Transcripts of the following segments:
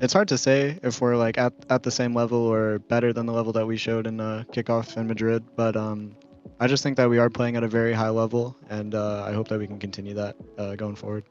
It's hard to say if we're like at the same level or better than the level that we showed in kickoff in Madrid, but I just think that we are playing at a very high level, and I hope that we can continue that going forward.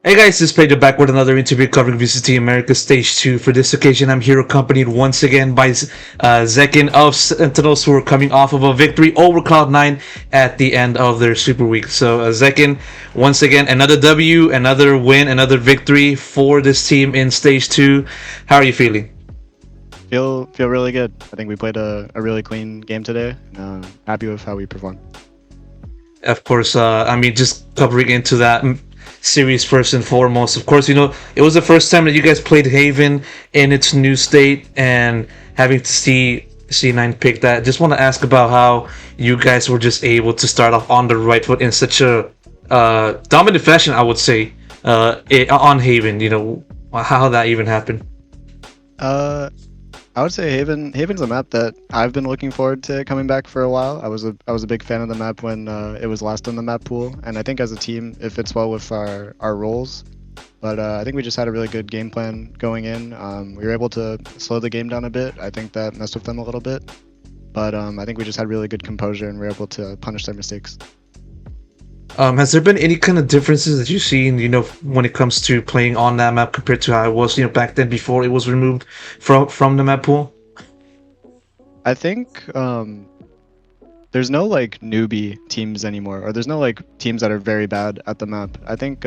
Hey guys, this is Pedro back with another interview covering VCT America Stage 2. For this occasion, I'm here accompanied once again by Zekken of Sentinels, who are coming off of a victory over Cloud9 at the end of their Super Week. So, Zekken, once again, another W, another win, another victory for this team in Stage 2. How are you feeling? Feel really good. I think we played a really clean game today. Happy with how we performed. Of course, just covering into that series first and foremost. Of course, it was the first time that you guys played Haven in its new state, and having to see C9 pick that. Just want to ask about how you guys were just able to start off on the right foot in such a dominant fashion, I would say, on Haven. How that even happened. Uh, I would say Haven's a map that I've been looking forward to coming back for a while. I was a big fan of the map when it was last in the map pool, and I think as a team it fits well with our roles. But I think we just had a really good game plan going in. We were able to slow the game down a bit. I think that messed with them a little bit. But I think we just had really good composure and we were able to punish their mistakes. Has there been any kind of differences that you've seen, when it comes to playing on that map compared to how it was, back then before it was removed from the map pool? I think there's no like newbie teams anymore, or there's no like teams that are very bad at the map. I think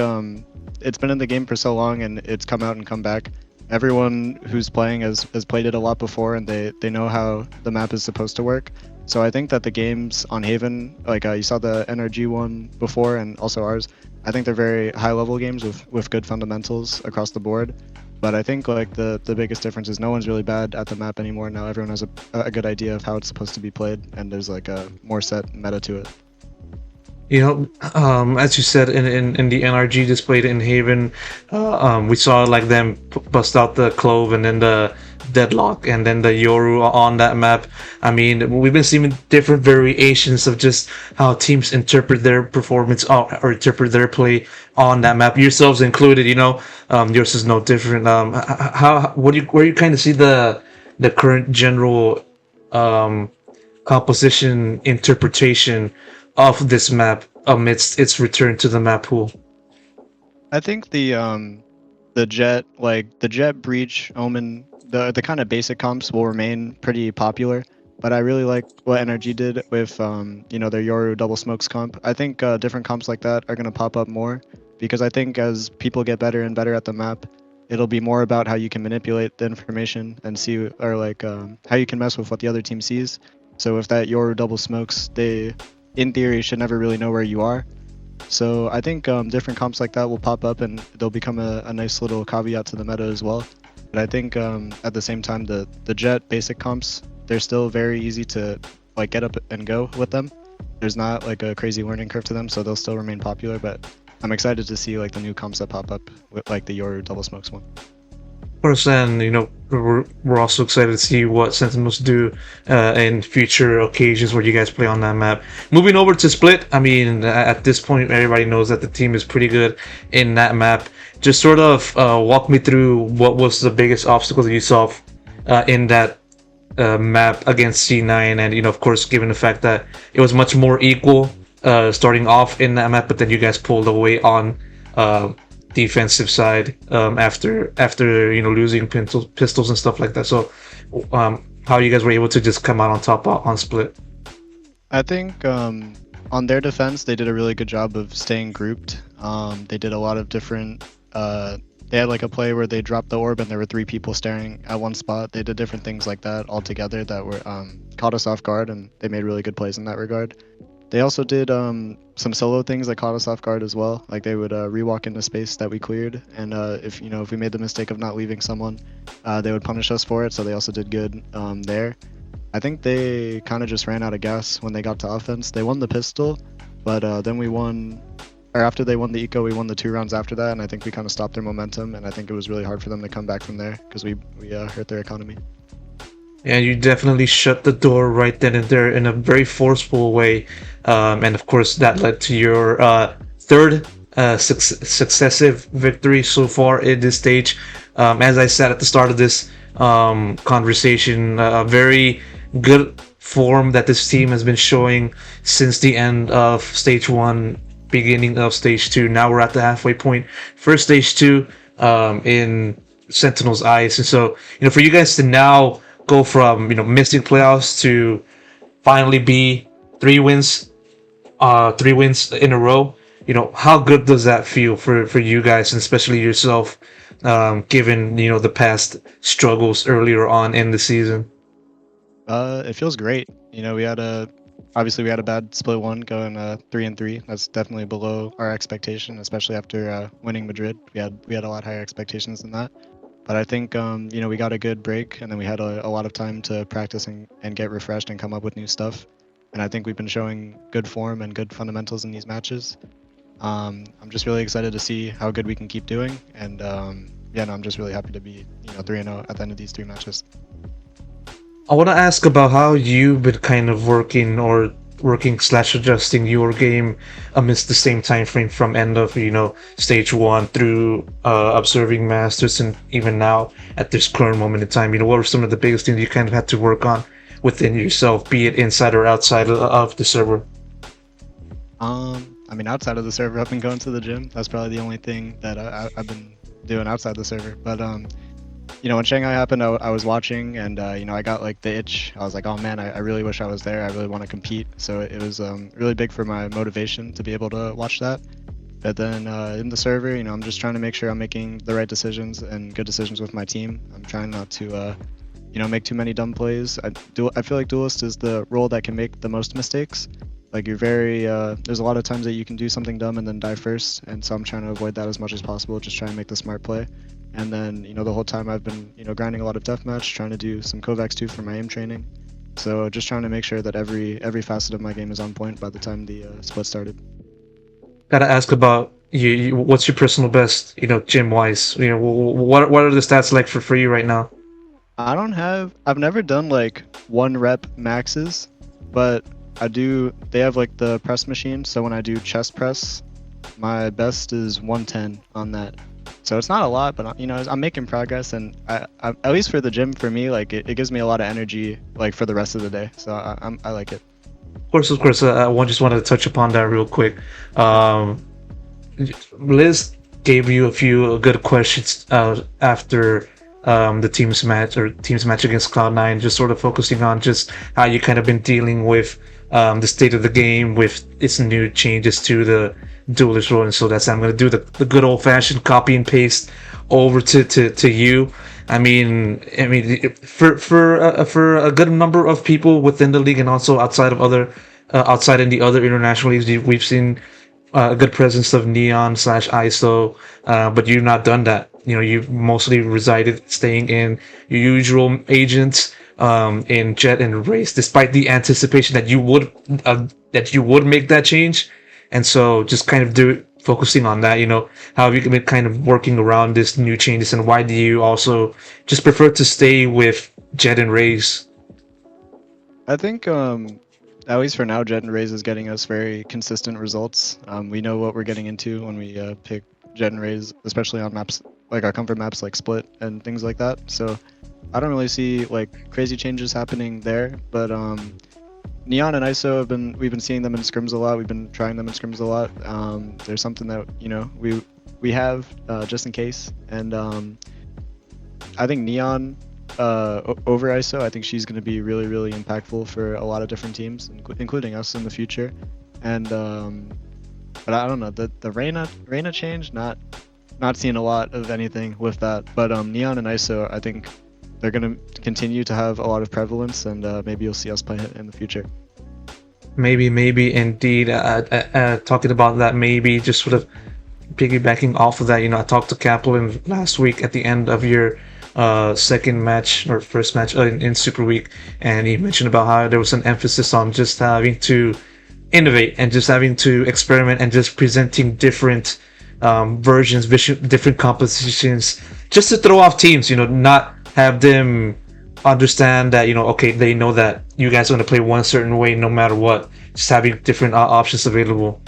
it's been in the game for so long and it's come out and come back. Everyone who's playing has played it a lot before, and they know how the map is supposed to work. So I think that the games on Haven, like you saw the NRG one before and also ours, I think they're very high level games with good fundamentals across the board. But I think like the biggest difference is no one's really bad at the map anymore. Now everyone has a good idea of how it's supposed to be played, and there's like a more set meta to it. As you said in the NRG displayed in Haven, we saw like them bust out the Clove and then the Deadlock and then the Yoru on that map. I mean, we've been seeing different variations of just how teams interpret their performance or interpret their play on that map, yourselves included. Yours is no different. Where you kind of see the current general composition interpretation of this map amidst its return to the map pool? I think the Jet, like the Jet, Breach, Omen, the kind of basic comps will remain pretty popular. But I really like what NRG did with their Yoru double smokes comp. I think different comps like that are gonna pop up more, because I think as people get better and better at the map, it'll be more about how you can manipulate the information and see, or like how you can mess with what the other team sees. So if that Yoru double smokes, they in theory should never really know where you are. So I think different comps like that will pop up and they'll become a nice little caveat to the meta as well. But I think at the same time, the Jet basic comps, they're still very easy to like get up and go with them. There's not like a crazy learning curve to them, so they'll still remain popular. But I'm excited to see like the new comps that pop up with like the Yoru double smokes one. Of course, and we're also excited to see what Sentinels do in future occasions where you guys play on that map. Moving over to Split, I mean, at this point, everybody knows that the team is pretty good in that map. Just sort of walk me through what was the biggest obstacle that you saw in that map against C9, and of course, given the fact that it was much more equal starting off in that map, but then you guys pulled away on defensive side after losing pistols and stuff like that. So how you guys were able to just come out on top on Split? I think on their defense, they did a really good job of staying grouped. They did a lot of different. They had like a play where they dropped the orb and there were 3 people staring at one spot. They did different things like that all together that were caught us off guard, and they made really good plays in that regard. They also did some solo things that caught us off guard as well. Like they would rewalk into space that we cleared, and if we made the mistake of not leaving someone, they would punish us for it. So they also did good there. I think they kind of just ran out of gas when they got to offense. They won the pistol, but then we won, or after they won the eco, we won the 2 rounds after that, and I think we kind of stopped their momentum. And I think it was really hard for them to come back from there because we hurt their economy. And you definitely shut the door right then and there in a very forceful way. And of course, that led to your third successive victories so far in this stage. As I said at the start of this conversation, a very good form that this team has been showing since the end of stage one, beginning of stage two. Now we're at the halfway point for stage two in Sentinels' eyes, and so for you guys to now go from missing playoffs to finally be 3 wins, 3 wins in a row. How good does that feel for you guys, and especially yourself, given the past struggles earlier on in the season? It feels great. We had a bad split one going 3-3. That's definitely below our expectation, especially after winning Madrid. We had a lot higher expectations than that. But I think we got a good break, and then we had a lot of time to practice and get refreshed and come up with new stuff. And I think we've been showing good form and good fundamentals in these matches. I'm just really excited to see how good we can keep doing, and I'm just really happy to be 3-0 at the end of these 3 matches. I want to ask about how you've been kind of working slash adjusting your game amidst the same time frame from end of stage one through observing masters and even now at this current moment in time. What were some of the biggest things you kind of had to work on within yourself, be it inside or outside of the server? Outside of the server, I've been going to the gym. That's probably the only thing that I've been doing outside the server. But when Shanghai happened, I was watching, and I got like the itch. I was like, oh man, I really wish I was there. I really want to compete. So it was really big for my motivation to be able to watch that. But then in the server, I'm just trying to make sure I'm making the right decisions and good decisions with my team. I'm trying not to make too many dumb plays. I feel like duelist is the role that can make the most mistakes. Like you're very there's a lot of times that you can do something dumb and then die first, and so I'm trying to avoid that as much as possible. Just try and make the smart play. And then the whole time I've been grinding a lot of deathmatch, trying to do some Kovacs too for my aim training. So just trying to make sure that every facet of my game is on point by the time the split started. Gotta ask about you. What's your personal best, gym wise? What are the stats like for you right now? I've never done like 1 rep maxes, but I do. They have like the press machine, so when I do chest press, my best is 110 on that. So it's not a lot, but I'm making progress, and I at least for the gym, for me, like it gives me a lot of energy like for the rest of the day. So I like it. Of course. I just wanted to touch upon that real quick. Liz gave you a few good questions after the team's match against Cloud9, just sort of focusing on just how you kind of been dealing with the state of the game with its new changes to the duelist role. And so I'm going to do the good old fashioned copy and paste over to you. For a good number of people within the league and also outside in the other international leagues, we've seen a good presence of Neon / ISO, but you've not done that. You've mostly resided staying in your usual agents in Jett and Raze, despite the anticipation that you would make that change. And so just kind of focusing on that, how have you been kind of working around this new changes, and why do you also just prefer to stay with Jett and Raze? I think at least for now, Jett and Raze is getting us very consistent results. We know what we're getting into when we pick Jett and Raze, especially on maps like our comfort maps like Split and things like that. So I don't really see like crazy changes happening there. But Neon and ISO we've been seeing them in scrims a lot. We've been trying them in scrims a lot. There's something that we have just in case, and I think Neon over ISO, I think she's going to be really, really impactful for a lot of different teams, including us in the future. And but I don't know, the Reyna change, not seeing a lot of anything with that. But Neon and ISO, I think they're going to continue to have a lot of prevalence, and maybe you'll see us play it in the future. Maybe indeed. Talking about that, maybe just sort of piggybacking off of that, I talked to Kaplan last week at the end of your second match or first match in Super Week, and he mentioned about how there was an emphasis on just having to innovate and just having to experiment and just presenting different versions, different compositions, just to throw off teams, not have them understand that, okay, they know that you guys are going to play one certain way no matter what, just having different options available.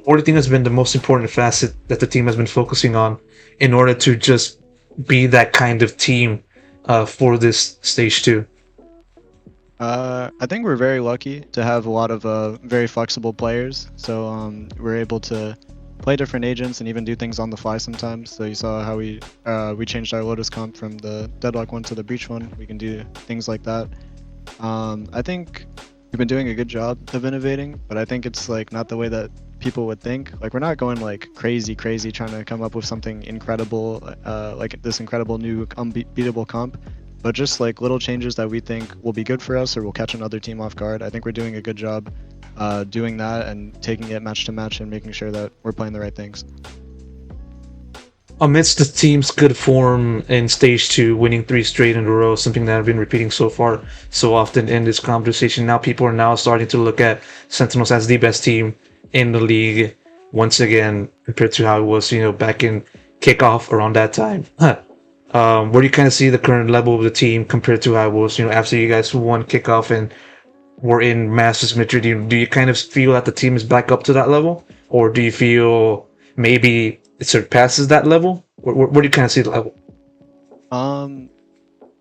what do you think has been the most important facet that the team has been focusing on in order to just be that kind of team for this stage 2? I think we're very lucky to have a lot of very flexible players. So we're able to play different agents and even do things on the fly sometimes. So you saw how we changed our Lotus comp from the Deadlock one to the Breach one. We can do things like that. I think we've been doing a good job of innovating, but I think it's like not the way that people would think. Like we're not going like crazy trying to come up with something incredible, like this incredible new unbeatable comp. But just like little changes that we think will be good for us or will catch another team off guard. I think we're doing a good job doing that and taking it match to match and making sure that we're playing the right things. Amidst the team's good form in stage 2, winning 3 straight in a row, something that I've been repeating so far so often in this conversation, now people are now starting to look at Sentinels as the best team in the league once again compared to how it was, back in kickoff around that time. Where do you kind of see the current level of the team compared to how it was, after you guys won kickoff and were in Masters Madrid? Do you kind of feel that the team is back up to that level, or do you feel maybe it surpasses that level? Where do you kind of see the level?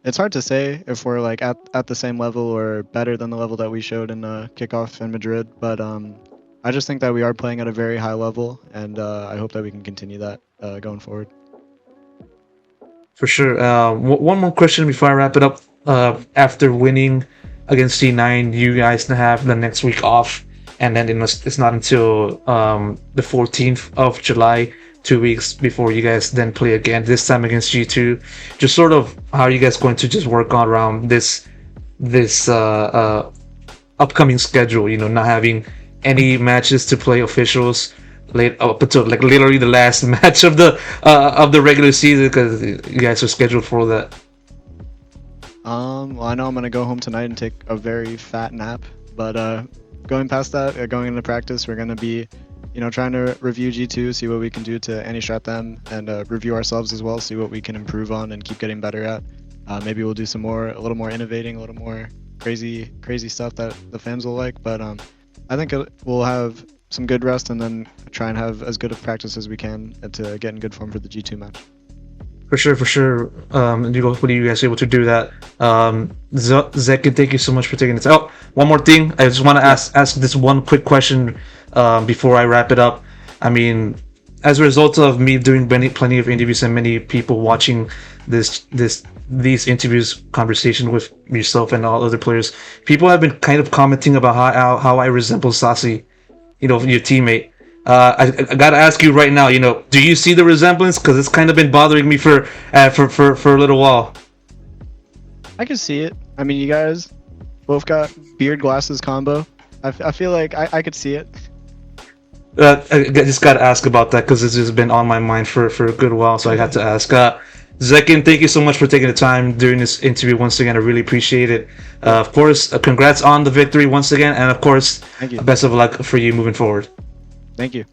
It's hard to say if we're like at the same level or better than the level that we showed in kickoff in Madrid, but I just think that we are playing at a very high level, and I hope that we can continue that going forward. For sure. One more question before I wrap it up. After winning against C9, you guys have the next week off, and then it's not until the 14th of July, 2 weeks before you guys then play again. This time against G2. Just sort of how are you guys going to just work on around this upcoming schedule? Not having any matches to play officials late up until like literally the last match of the regular season because you guys are scheduled for that. Well, I know I'm gonna go home tonight and take a very fat nap, but going past that, going into practice, we're gonna be, trying to review G2, see what we can do to anti-strat them, and review ourselves as well, see what we can improve on and keep getting better at. Maybe we'll do a little more innovating, a little more crazy stuff that the fans will like, but I think we'll have some good rest and then try and have as good of practice as we can to get in good form for the G2 match. For sure. Hopefully you guys are able to do that. Zekken, thank you so much for taking this. Oh, one more thing. I just want to ask this one quick question before I wrap it up. I mean, as a result of me doing plenty of interviews and many people watching these interviews, conversation with yourself and all other players, people have been kind of commenting about how I resemble Sassy, your teammate. I gotta ask you right now, do you see the resemblance? Because it's kind of been bothering me for a little while. I can see it. I mean, you guys both got beard glasses combo. I feel like I could see it. I just gotta ask about that because it's just been on my mind for a good while, so I had to ask. Zekken, thank you so much for taking the time during this interview once again. I really appreciate it. Of course, congrats on the victory once again, and of course, Thank you. Best of luck for you moving forward. Thank you.